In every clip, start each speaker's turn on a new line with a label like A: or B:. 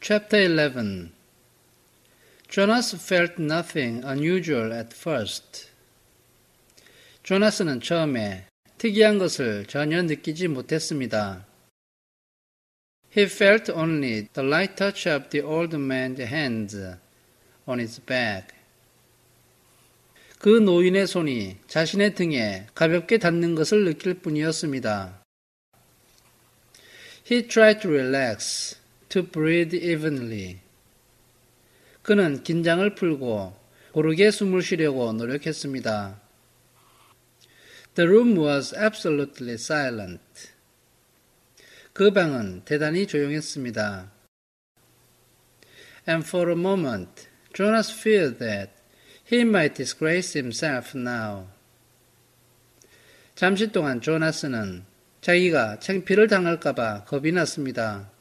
A: Chapter 11. Jonas felt nothing unusual at first. 조나스는 처음에 특이한 것을 전혀 느끼지 못했습니다. He felt only the light touch of the old man's hands on his back. 그 노인의 손이 자신의 등에 가볍게 닿는 것을 느낄 뿐이었습니다. He tried to relax, to breathe evenly. 그는 긴장을 풀고 고르게 숨을 쉬려고 노력했습니다. The room was absolutely silent. 그 방은 대단히 조용했습니다. And for a moment, Jonas feared that he might disgrace himself now. 잠시 동안 조나스는 자기가 창피를 당할까봐 겁이 났습니다.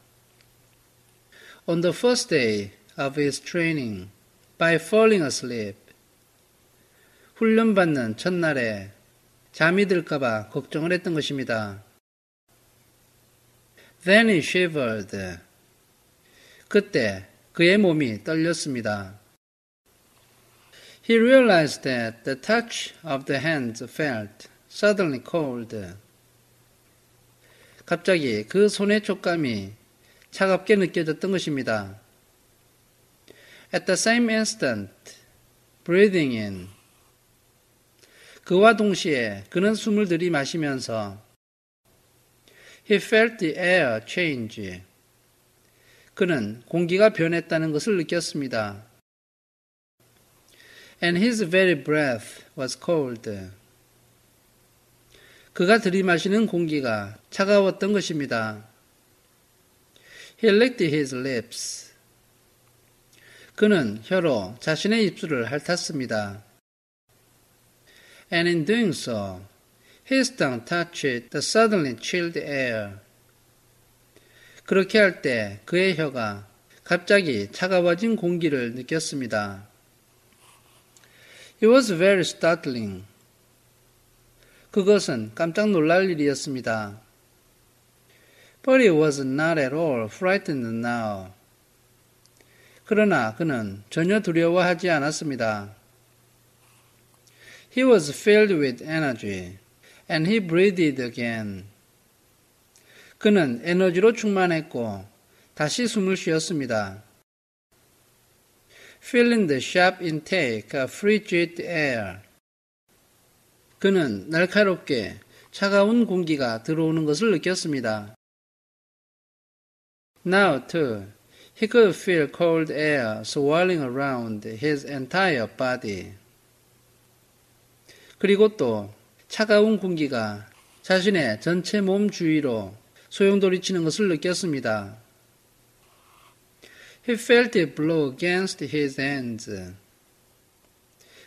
A: On the first day of his training, by falling asleep, 훈련받는 첫날에 잠이 들까봐 걱정을 했던 것입니다. Then he shivered. 그때 그의 몸이 떨렸습니다. He realized that the touch of the hands felt suddenly cold. 갑자기 그 손의 촉감이 차갑게 느껴졌던 것입니다. At the same instant, breathing in. 그와 동시에 그는 숨을 들이마시면서 He felt the air change. 그는 공기가 변했다는 것을 느꼈습니다. And his very breath was cold. 그가 들이마시는 공기가 차가웠던 것입니다. He licked his lips. 그는 혀로 자신의 입술을 핥았습니다. And in doing so, his tongue touched the suddenly chilled air. 그렇게 할 때 그의 혀가 갑자기 차가워진 공기를 느꼈습니다. It was very startling. 그것은 깜짝 놀랄 일이었습니다. But he was not at all frightened now. 그러나 그는 전혀 두려워하지 않았습니다. He was filled with energy, and he breathed again. 그는 에너지로 충만했고 다시 숨을 쉬었습니다. Feeling the sharp intake of frigid air. 그는 날카롭게 차가운 공기가 들어오는 것을 느꼈습니다. Now, too, he could feel cold air swirling around his entire body. 그리고 또 차가운 공기가 자신의 전체 몸 주위로 소용돌이치는 것을 느꼈습니다. He felt it blow against his hands.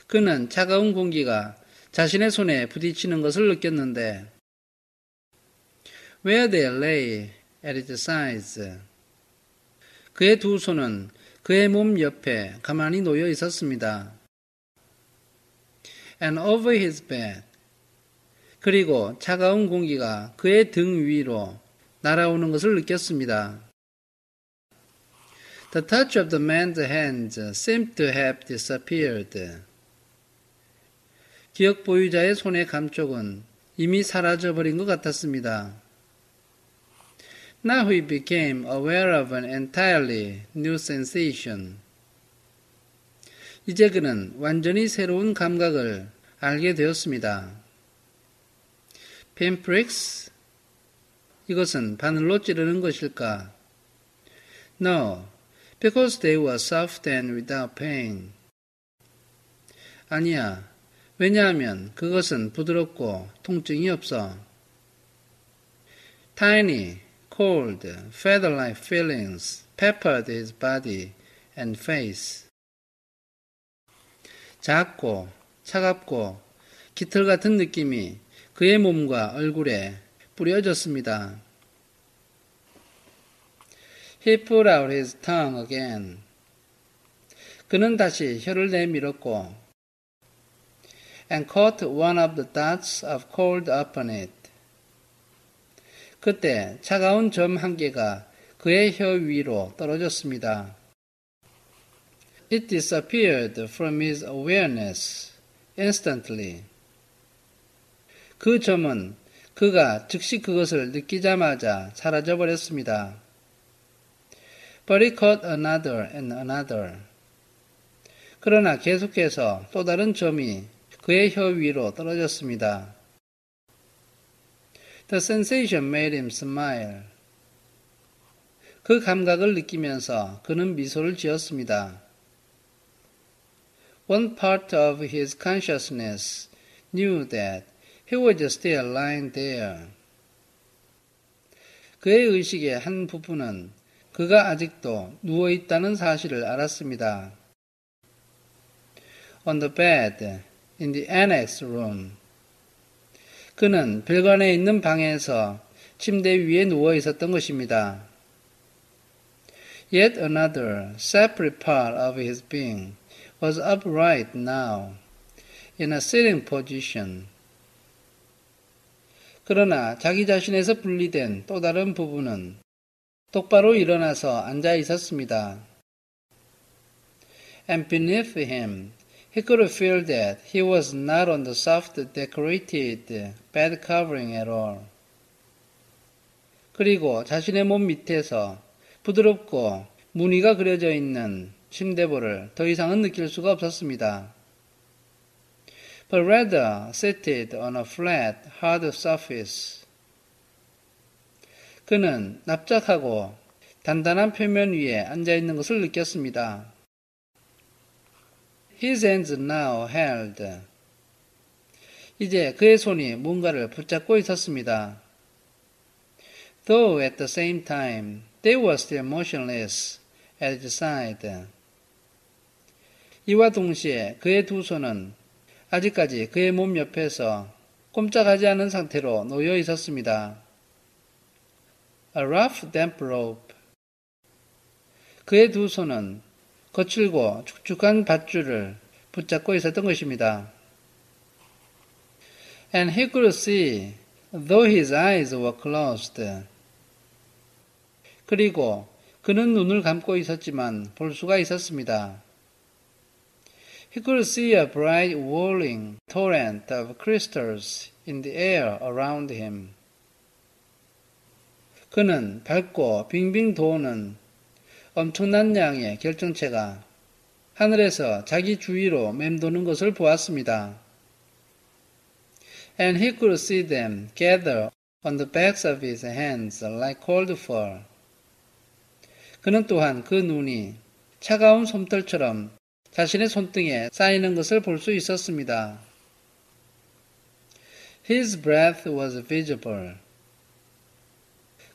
A: 그는 차가운 공기가 자신의 손에 부딪히는 것을 느꼈는데 Where they lay at his sides. 그의 두 손은 그의 몸 옆에 가만히 놓여 있었습니다. And over his back. 그리고 차가운 공기가 그의 등 위로 날아오는 것을 느꼈습니다. The touch of the man's hands seemed to have disappeared. 기억 보유자의 손의 감촉은 이미 사라져버린 것 같았습니다. Now he became aware of an entirely new sensation. 이제 그는 완전히 새로운 감각을 알게 되었습니다. Pinpricks? 이것은 바늘로 찌르는 것일까? No, because they were soft and without pain. 아니야, 왜냐하면 그것은 부드럽고 통증이 없어. Tiny, cold, feather-like feelings peppered his body and face. 작고 차갑고 깃털 같은 느낌이 그의 몸과 얼굴에 뿌려졌습니다. He put out his tongue again. 그는 다시 혀를 내밀었고 and caught one of the dots of cold upon it. 그때 차가운 점 한 개가 그의 혀 위로 떨어졌습니다. It disappeared from his awareness instantly. 그 점은 그가 즉시 그것을 느끼자마자 사라져버렸습니다. But he caught another and another. 그러나 계속해서 또 다른 점이 그의 혀 위로 떨어졌습니다. The sensation made him smile. 그 감각을 느끼면서 그는 미소를 지었습니다. One part of his consciousness knew that he was still lying there. 그의 의식의 한 부분은 그가 아직도 누워있다는 사실을 알았습니다. On the bed, in the annex room. 그는 별관에 있는 방에서 침대 위에 누워 있었던 것입니다. Yet another separate part of his being was upright now, in a sitting position. 그러나 자기 자신에서 분리된 또 다른 부분은 똑바로 일어나서 앉아 있었습니다. And beneath him, he could feel that he was not on the soft decorated bed covering at all. 그리고 자신의 몸 밑에서 부드럽고 무늬가 그려져 있는 침대볼을 더 이상은 느낄 수가 없었습니다. But rather seated on a flat, hard surface. 그는 납작하고 단단한 표면 위에 앉아 있는 것을 느꼈습니다. His hands now held. 이제 그의 손이 뭔가를 붙잡고 있었습니다. Though at the same time they were still motionless at his side. 이와 동시에 그의 두 손은 아직까지 그의 몸 옆에서 꼼짝하지 않은 상태로 놓여 있었습니다. A rough, damp rope. 그의 두 손은 거칠고 축축한 밧줄을 붙잡고 있었던 것입니다. And he could see, though his eyes were closed. 그리고 그는 눈을 감고 있었지만 볼 수가 있었습니다. He could see a bright whirling torrent of crystals in the air around him. 그는 밝고 빙빙 도는 엄청난 양의 결정체가 하늘에서 자기 주위로 맴도는 것을 보았습니다. And he could see them gather on the backs of his hands like cold fur. 그는 또한 그 눈이 차가운 솜털처럼 자신의 손등에 쌓이는 것을 볼 수 있었습니다. His breath was visible.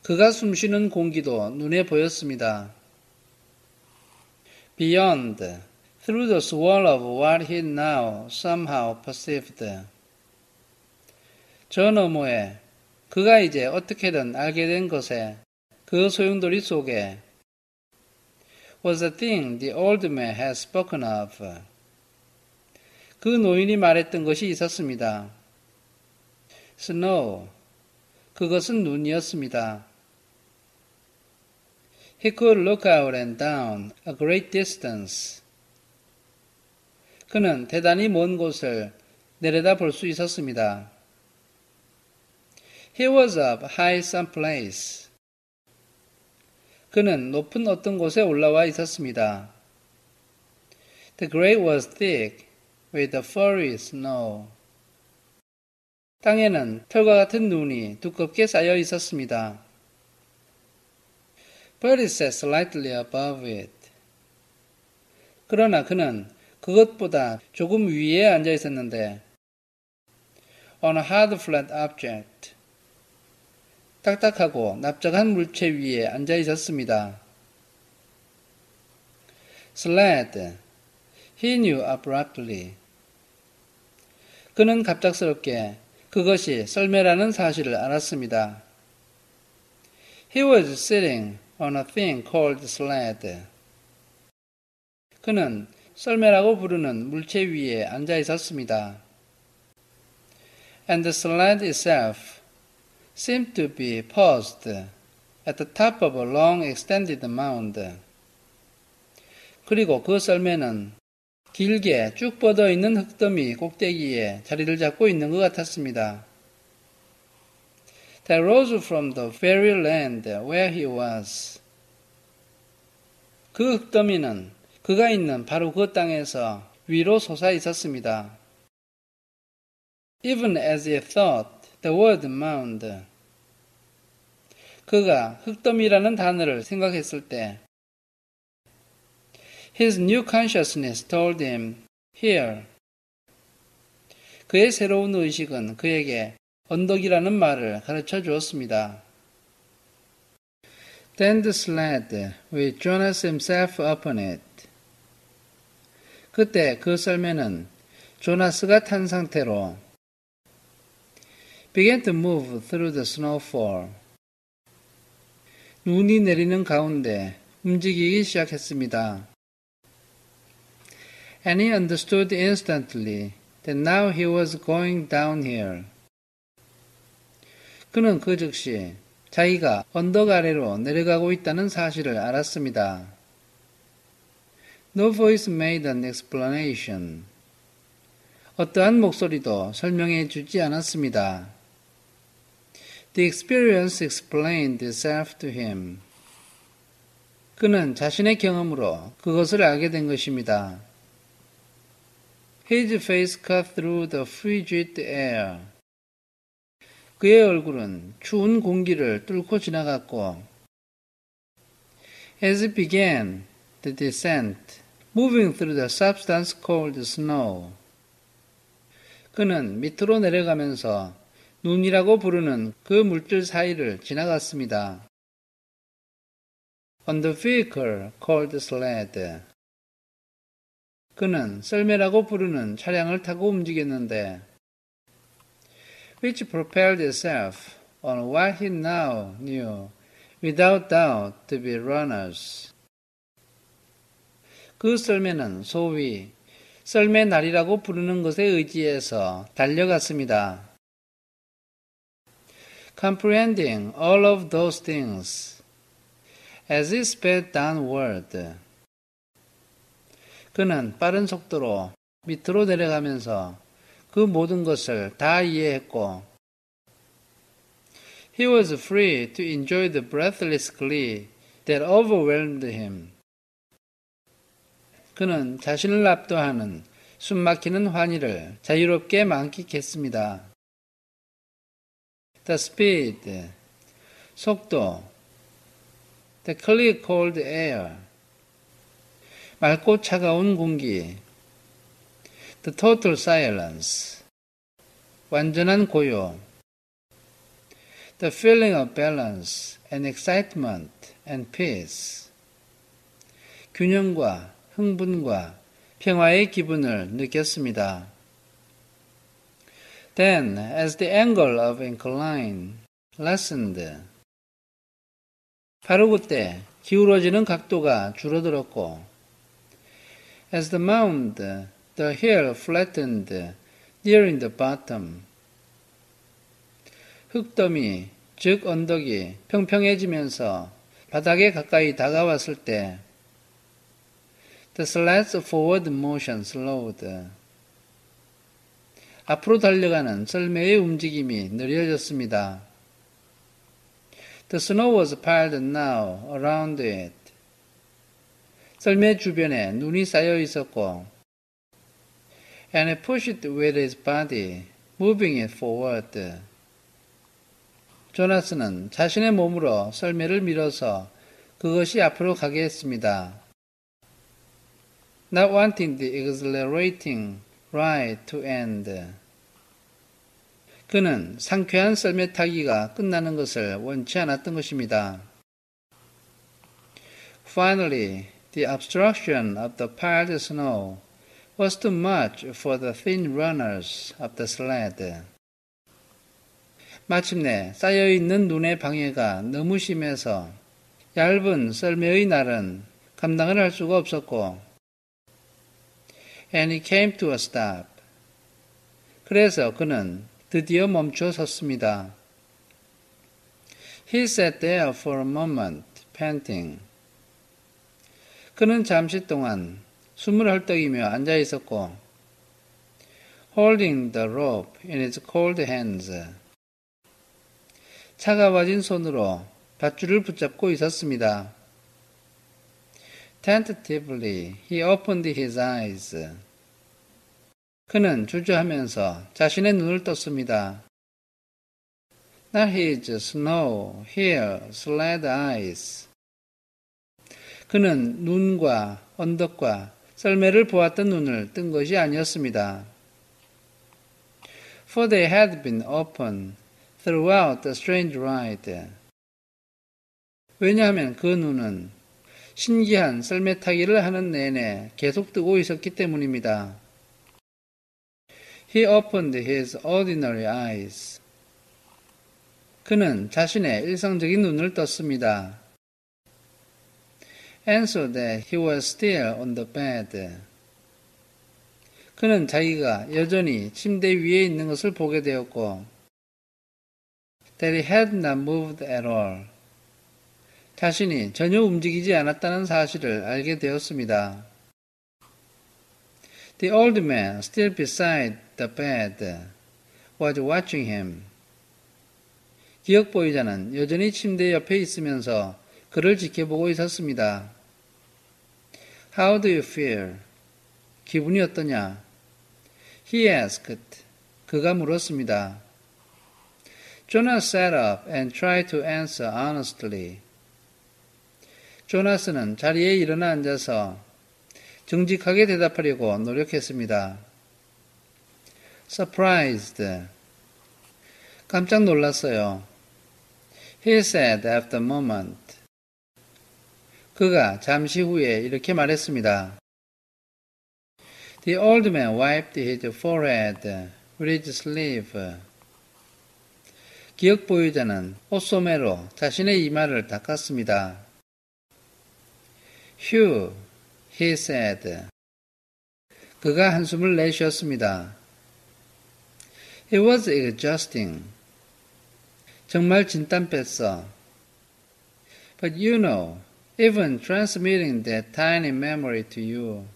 A: 그가 숨쉬는 공기도 눈에 보였습니다. Beyond, through the swirl of what he now somehow perceived. 저 너머에 그가 이제 어떻게든 알게 된 것에 그 소용돌이 속에 was the thing the old man had spoken of. 그 노인이 말했던 것이 있었습니다. Snow. 그것은 눈이었습니다. He could look out and down a great distance. 그는 대단히 먼 곳을 내려다 볼 수 있었습니다. He was up high someplace. 그는 높은 어떤 곳에 올라와 있었습니다. The grave was thick with the furry snow. 땅에는 털과 같은 눈이 두껍게 쌓여 있었습니다. But it sat slightly above it. 그러나 그는 그것보다 조금 위에 앉아 있었는데 on a hard flat object. 딱딱하고 납작한 물체 위에 앉아 있었습니다. Sled. He knew abruptly. 그는 갑작스럽게 그것이 썰매라는 사실을 알았습니다. He was sitting on a thing called sled. 그는 썰매라고 부르는 물체 위에 앉아 있었습니다. And the sled itself seemed to be paused at the top of a long extended mound. 그리고 그 썰매는 길게 쭉 뻗어 있는 흙더미 꼭대기에 자리를 잡고 있는 것 같았습니다. That rose from the very land where he was. 그 흙더미는 그가 있는 바로 그 땅에서 위로 솟아 있었습니다. Even as he thought the word mound. 그가 흙더미라는 단어를 생각했을 때 His new consciousness told him, here. 그의 새로운 의식은 그에게 언덕이라는 말을 가르쳐 주었습니다. Then the sled, with Jonas himself upon it. 그때 그 썰매는 조나스가 탄 상태로 began to move through the snowfall. 눈이 내리는 가운데 움직이기 시작했습니다. And he understood instantly that now he was going downhill. 그는 그 즉시 자기가 언덕 아래로 내려가고 있다는 사실을 알았습니다. No voice made an explanation. 어떠한 목소리도 설명해 주지 않았습니다. The experience explained itself to him. 그는 자신의 경험으로 그것을 알게 된 것입니다. His face cut through the frigid air. 그의 얼굴은 추운 공기를 뚫고 지나갔고 As he began the descent, moving through the substance called snow. 그는 밑으로 내려가면서 눈이라고 부르는 그 물질 사이를 지나갔습니다. On the vehicle called sled. 그는 썰매라고 부르는 차량을 타고 움직였는데 which propelled itself on what he now knew without doubt to be runners. 그 썰매는 소위 썰매날이라고 부르는 것에 의지해서 달려갔습니다. Comprehending all of those things as he sped downward. 그는 빠른 속도로 밑으로 내려가면서 그 모든 것을 다 이해했고 He was free to enjoy the breathless glee that overwhelmed him. 그는 자신을 압도하는 숨막히는 환희를 자유롭게 만끽했습니다. The speed, 속도, the clear cold air, 맑고 차가운 공기, the total silence, 완전한 고요, the feeling of balance and excitement and peace, 균형과 흥분과 평화의 기분을 느꼈습니다. Then, as the angle of incline lessened, 바로 그때 기울어지는 각도가 줄어들었고 As the mound, the hill flattened, nearing the bottom. 흙더미, 즉 언덕이 평평해지면서 바닥에 가까이 다가왔을 때 The sled's forward motion slowed. 앞으로 달려가는 썰매의 움직임이 느려졌습니다. The snow was piled now around it. 썰매 주변에 눈이 쌓여 있었고 And he pushed with his body, moving it forward. 조나스는 자신의 몸으로 썰매를 밀어서 그것이 앞으로 가게 했습니다. Not wanting the exhilarating ride to end. 그는 상쾌한 썰매 타기가 끝나는 것을 원치 않았던 것입니다. Finally, the obstruction of the piled snow was too much for the thin runners of the sled. 마침내 쌓여있는 눈의 방해가 너무 심해서 얇은 썰매의 날은 감당을 할 수가 없었고 And he came to a stop. 그래서 그는 드디어 멈춰 섰습니다. He sat there for a moment, panting. 그는 잠시 동안 숨을 헐떡이며 앉아 있었고, holding the rope in his cold hands. 차가워진 손으로 밧줄을 붙잡고 있었습니다. Tentatively, he opened his eyes. 그는 주저하면서 자신의 눈을 떴습니다. Not his snow, hair, sled eyes. 그는 눈과 언덕과 썰매를 보았던 눈을 뜬 것이 아니었습니다. For they had been open throughout the strange ride. 왜냐하면 그 눈은 신기한 썰매 타기를 하는 내내 계속 뜨고 있었기 때문입니다. He opened his ordinary eyes. 그는 자신의 일상적인 눈을 떴습니다. And so that he was still on the bed. 그는 자기가 여전히 침대 위에 있는 것을 보게 되었고, that he had not moved at all. 자신이 전혀 움직이지 않았다는 사실을 알게 되었습니다. The old man, still beside the bed, was watching him. 기억 보유자는 여전히 침대 옆에 있으면서 그를 지켜보고 있었습니다. How do you feel? 기분이 어떠냐? He asked. 그가 물었습니다. Jonas sat up and tried to answer honestly. 조나스는 자리에 일어나 앉아서 정직하게 대답하려고 노력했습니다. Surprised. 깜짝 놀랐어요. He said after a moment. 그가 잠시 후에 이렇게 말했습니다. The old man wiped his forehead with his sleeve. 기억 보유자는 옷소매로 자신의 이마를 닦았습니다. Phew, he said. 그가 한숨을 내쉬었습니다. It was exhausting. 정말 진땀 뺐어. But you know, even transmitting that tiny memory to you.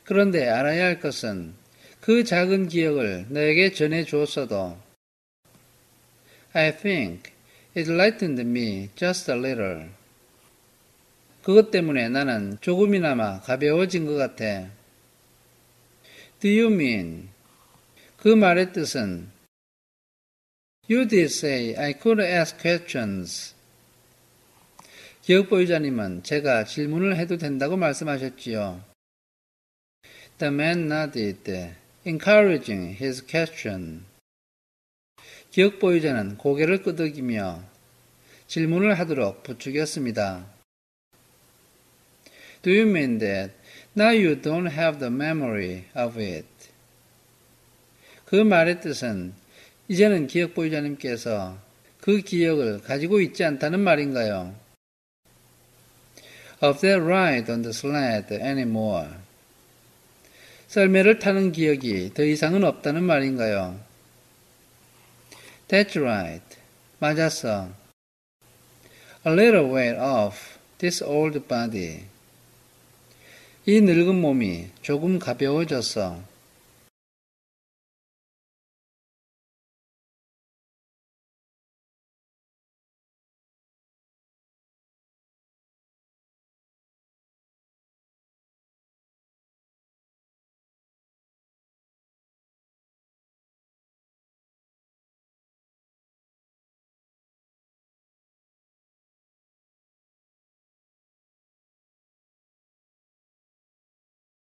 A: 그런데 알아야 할 것은 그 작은 기억을 너에게 전해 주었어도 I think it lightened me just a little. 그것 때문에 나는 조금이나마 가벼워진 것 같아. Do you mean? 그 말의 뜻은 You did say I could ask questions. 기억 보유자님은 제가 질문을 해도 된다고 말씀하셨지요. The man nodded, encouraging his question. 기억 보유자는 고개를 끄덕이며 질문을 하도록 부추겼습니다. Do you mean that now you don't have the memory of it? 그 말의 뜻은 이제는 기억 보유자님께서 그 기억을 가지고 있지 않다는 말인가요? Of that ride on the sled anymore. 썰매를 타는 기억이 더 이상은 없다는 말인가요? That's right. 맞았어. A little weight off this old body. 이 늙은 몸이 조금 가벼워졌어.